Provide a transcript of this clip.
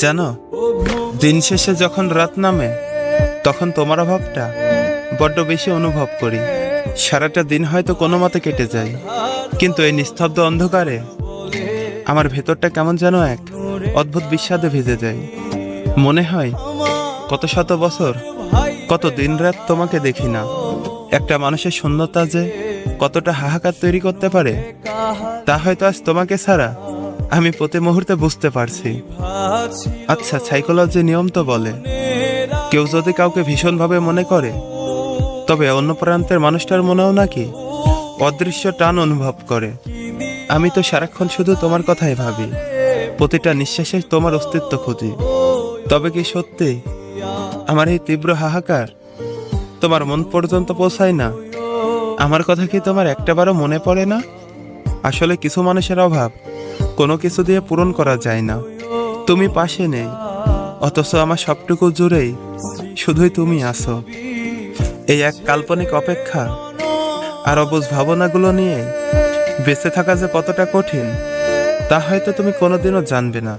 জানো, দিন শেষে যখন রাত নামে তখন তোমার অভাবটা বড্ড বেশি অনুভব করি। সারাটা দিন হয়তো কোনো মতে কেটে যায়, কিন্তু এই নিস্তব্ধ অন্ধকারে আমার ভেতরটা কেমন যেন এক অদ্ভুত বিষাদে ভিজে যায়। মনে হয় কত শত বছর, কত দিন রাত তোমাকে দেখি না। একটা মানুষের শূন্যতা যে কতটা হাহাকার তৈরি করতে পারে তা হয়তো আজ তোমাকে ছাড়া আমি প্রতি মুহূর্তে বুঝতে পারছি। আচ্ছা, সাইকোলজি নিয়ম তো বলে কেউ যদি কাউকে ভীষণভাবে মনে করে তবে অন্য প্রান্তের মানুষটার মনেও নাকি অদৃশ্য টান অনুভব করে। আমি তো সারাক্ষণ শুধু তোমার কথাই ভাবি, প্রতিটা নিঃশ্বাসে তোমার অস্তিত্ব খুঁজি। তবে কি সত্যি আমার এই তীব্র হাহাকার তোমার মন পর্যন্ত পৌঁছায় না? আমার কথা কি তোমার একটাবারও মনে পড়ে না? আসলে কিছু মানুষের অভাব কোনো কিছু দিয়ে পূরণ করা যায় না। তুমি পাশে নেই, অথচ আমার সবটুকু জুড়েই শুধুই তুমি আছো। এই এক কাল্পনিক অপেক্ষা আর অবুঝ ভাবনাগুলো নিয়ে বেঁচে থাকা যে কতটা কঠিন তা হয়তো তুমি কোনোদিনও জানবে না।